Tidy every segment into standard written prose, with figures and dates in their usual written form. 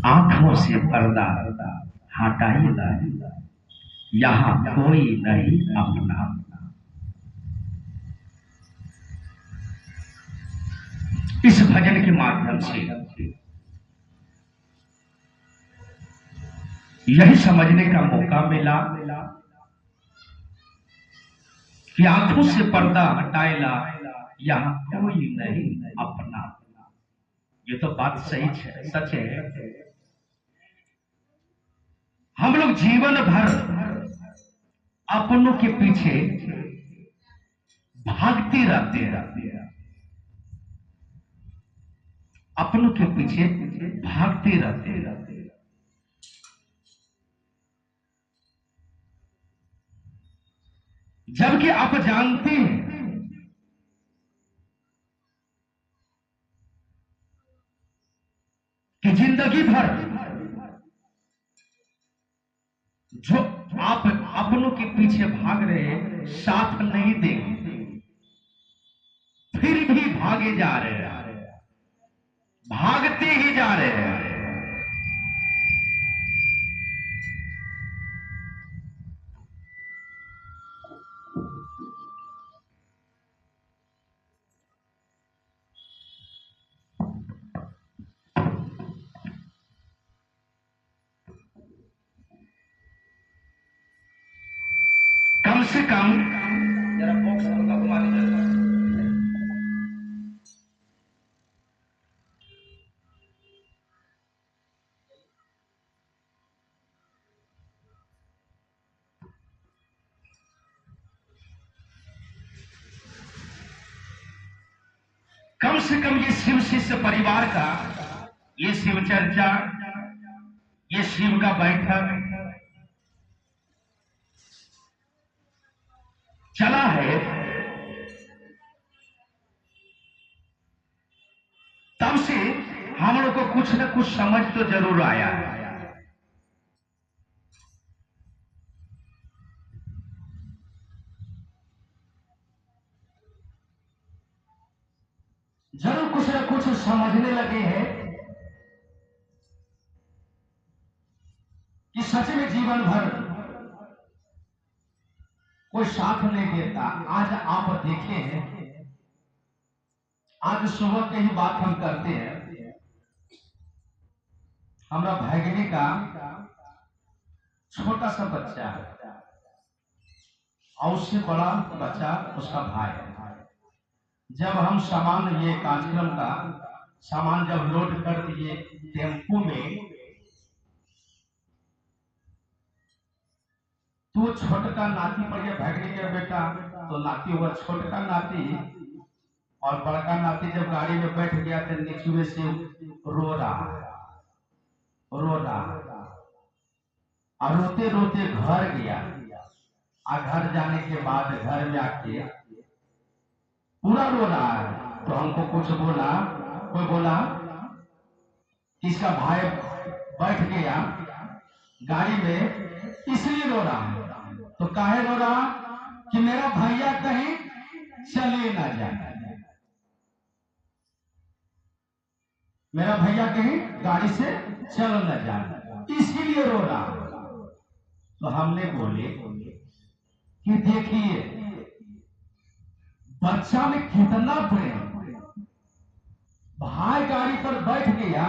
आंखों से पर्दा हटाइएगा, यहाँ कोई नहीं अपना। इस भजन के माध्यम से यही समझने का मौका मिला कि आंखों से पर्दा हटाएला, यहाँ कोई नहीं अपना। ये तो बात सही है, सच है। हम लोग जीवन भर अपनों के पीछे भागते रहते हैं, अपनों के पीछे भागते रहते हैं। जबकि आप जानते हैं कि जिंदगी भर जो आप अपनों के पीछे भाग रहे हैं साथ नहीं देंगे, फिर भी भागे जा रहे हैं, भागते ही जा रहे हैं। कम से कम जरा बॉक्स हल्का घुमा दीजिए। कम से कम ये शिव शिष्य परिवार का ये शिव चर्चा, ये शिव का बैठक चला है, तब से हम लोग को कुछ न कुछ समझ तो जरूर आया है। जरूर कुछ न कुछ समझने लगे हैं कि सच में जीवन भर कोई साथ नहीं देता। आज आप देखे हैं, आज सुबह की ही बात हम करते हैं। हमारा भागने का छोटा सा बच्चा है और उससे बड़ा बच्चा उसका भाई है। जब हम सामान, ये कार्यक्रम का सामान जब लोड कर दिए टेम्पो में, तो छोटका नाती पड़ गया भागने का बेटा, तो नाती हुआ छोटका नाती, और बड़का नाती जब गाड़ी में बैठ गया तो नीचे से रो रहा और रोते रोते घर गया। और घर जाने के बाद घर में आके पूरा रो रहा है। तो हमको कुछ बोला, कोई बोला इसका भाई बैठ गया गाड़ी में इसलिए रो रहा है। तो काहे रो रहा कि मेरा भैया कहीं चले ना जाए, मेरा भैया कहीं गाड़ी से चल न जाए, इसीलिए रो रहा। तो हमने बोले कि देखिए बच्चा में कितना प्रेम, भाई गाड़ी पर बैठ गया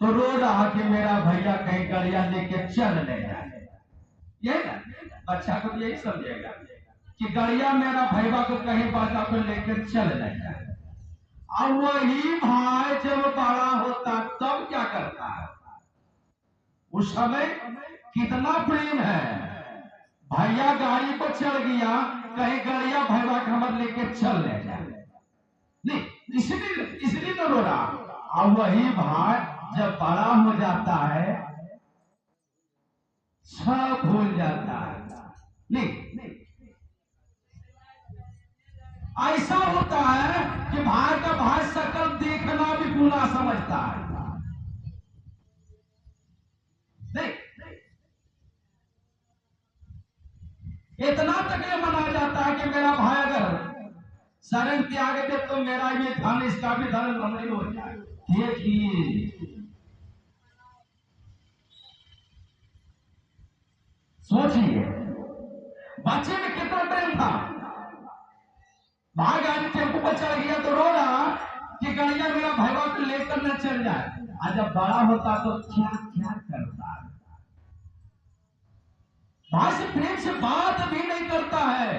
तो रो रहा कि मेरा भैया कहीं गाड़िया लेके चल नहीं जाए। ये ना बच्चा को यही समझेगा कि गाड़िया मेरा भैया को कहीं बाजा को लेकर चल नहीं जाए। और वही भाई जब बड़ा होता तब क्या करता है, उस समय कितना प्रेम है। भैया गाड़ी पर चढ़ गया, कहीं गाड़िया भैया को हमारे लेके चल नहीं जाए, नहीं इसलिए तो रो रहा। और वही भाई जब बड़ा हो जाता है सब भूल जाता है। नहीं ऐसा होता है कि भाई का भाई शकल देखना भी गुनाह समझता है। नहीं शरण त्याग दे तो मेरा ये धन इसका भी धन अमृत हो जाए। देखिए सोचिए बच्चे में कितना प्रेम था। भाग आज टेम्पो पर चढ़ गया तो रो रहा कि गड़िया मेरा भैया को लेकर न चल जाए। आज जब बड़ा होता तो क्या क्या करता है। भाई से प्रेम से बात भी नहीं करता है,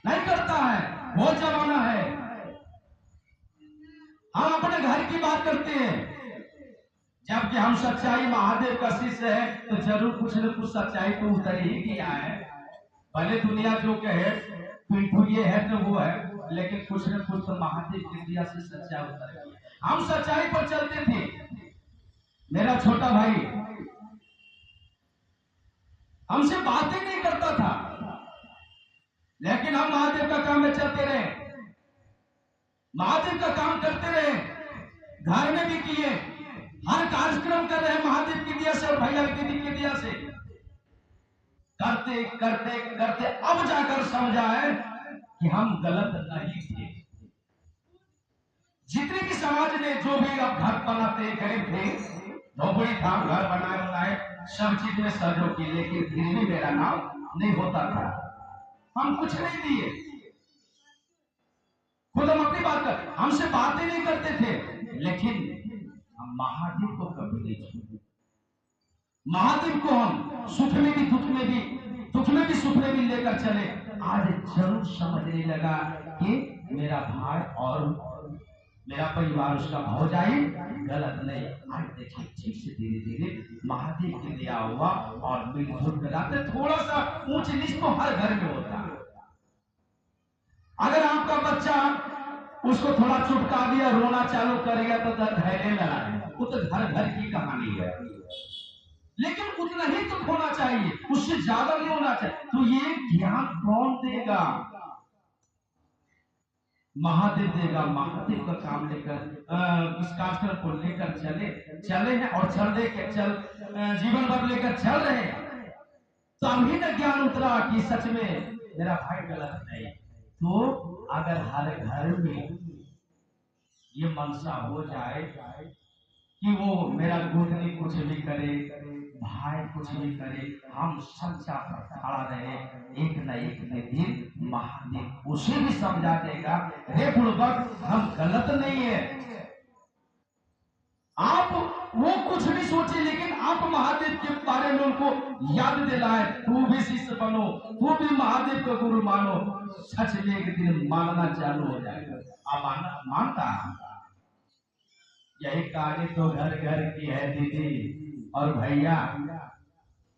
नहीं करता है। वो जमाना है। हम अपने घर की बात करते हैं, जबकि हम सच्चाई महादेव का शिष्य है तो जरूर कुछ न कुछ सच्चाई तो उतर ही किया है। भले दुनिया जो कहे पिंटू ये है तो वो है, लेकिन कुछ न कुछ तो महादेव की दया से सच्चाई उतर गई। हम सच्चाई पर चलते थे। मेरा छोटा भाई हमसे बातें नहीं करता था, लेकिन हम महादेव का काम में चलते रहे, महादेव का काम करते रहे, घर में भी किए, हर कार्यक्रम कर रहे महादेव की दया से और भैया दीदी की दया से। करते करते करते अब जाकर समझा है कि हम गलत नहीं थे। जितने भी समाज ने जो भी अब घर बनाते गरीब थे, झोपड़ी था, घर बनाए सब चीज में सहयोग की, लेकिन फिर भी मेरा नाम नहीं होता था। हम कुछ नहीं दिए, खुद हम अपनी बात कर, हमसे बातें नहीं करते थे, लेकिन हम महादेव को कभी नहीं छोड़े। महादेव को हम सुख में भी दुख में भी, दुख में भी सुख में भी लेकर चले। आज जरूर समझने लगा कि मेरा भाई और मेरा परिवार उसका भौजाई गलत नहीं। आज देखिए ठीक से धीरे धीरे महादेव की दया हुआ और मिलजुल कर थोड़ा सा ऊंच नीच तो हर घर में होता है। अगर आपका बच्चा उसको थोड़ा चुटका दिया, रोना चालू कर गया तो धैर्य लगा, वो तो घर घर की कहानी है। लेकिन उतना ही तो होना चाहिए, उससे ज्यादा नहीं होना चाहिए। तो ये ज्ञान कौन देगा? महादेव देगा। महादेव का काम लेकर इस कार्यक्रम को लेकर चले हैं और जीवन भर लेकर चल रहे हैं। तो अभी न ज्ञान उतरा कि सच में मेरा भाई गलत नहीं। तो अगर हर घर में ये मनसा हो जाए कि वो मेरा गोतनी कुछ भी करे, भाई कुछ भी करे, हम सच्चा पर खड़ा रहे, एक न एक दिन महादेव उसे भी समझा देगा, रे बुड़बक हम गलत नहीं है। आप वो कुछ भी सोचे, लेकिन आप महादेव के बारे में उनको याद दिलाए, तू भी शिष्य बनो, तू भी महादेव का गुरु मानो। सच में एक दिन मानना चालू हो जाएगा। आप मानता यही कहानी तो घर घर की है दीदी और भैया।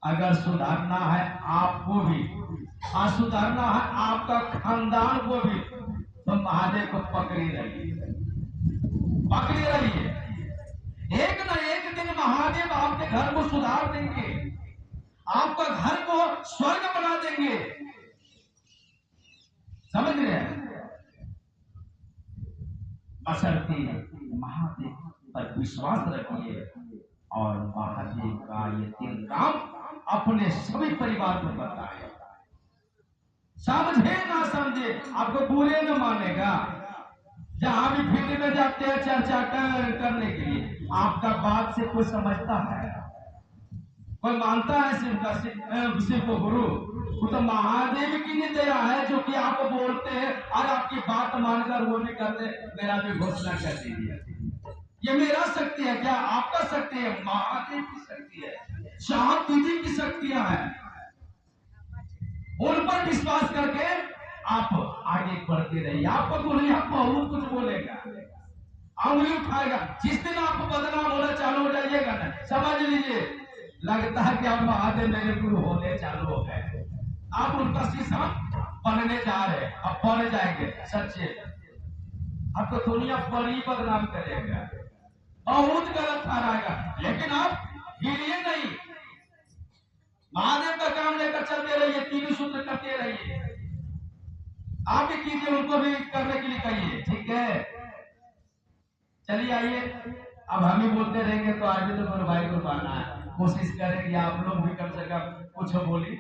अगर सुधारना है आपको भी और सुधारना है आपका खानदान को भी, तो महादेव को पकड़ी रहिए, पकड़ी रहिए। एक न एक दिन महादेव आपके घर को सुधार देंगे, आपका घर को स्वर्ग बना देंगे। समझ रहे हैं? बशर्ते महादेव पर विश्वास रखिए और महादेव का ये 3 काम अपने सभी परिवार को बताए। समझे ना समझे, आपको बुरे न मानेगा। जहां भी फील्ड में जाते हैं चर्चा करने के लिए, आपका बात से कोई समझता है, कोई मानता है शिव को गुरु? वो तो महादेव की नहीं दया है जो कि आप बोलते हैं और आपकी बात मानकर वो नहीं करते। मेरा भी घोषणा कर दीजिए, ये मेरा शक्ति है क्या? आपका शक्ति है, महादेव की शक्ति है, शाह दीदी की शक्तियां हैं। उन पर विश्वास करके आप आगे बढ़ते रहिए। आपको तो नहीं, आपको बहुत कुछ बोलेगा, उंगली उठाएगा। जिस दिन आपको बदनाम होना चालू हो जाइएगा ना, समझ लीजिए लगता है कि आप महादेव मेरे गुरु होने चालू हो गए, आप उनका शिष्य बनने जा रहे हैं, अब बन जाएंगे। सच्चे आपको दुनिया बड़ी बदनाम करेगा, बहुत गलत ठहराएगा, लेकिन आप गिरिए नहीं। महादेव का काम लेकर चलते रहिए, 3 सूत्र करते रहिए। आप भी कीजिए, उनको भी करने के लिए कहिए, ठीक है? चलिए आइए, अब हम ही बोलते रहेंगे तो आगे तो गुरु भाई को पाना है। कोशिश करेंगे आप लोग भी कम से कम कुछ बोलिए।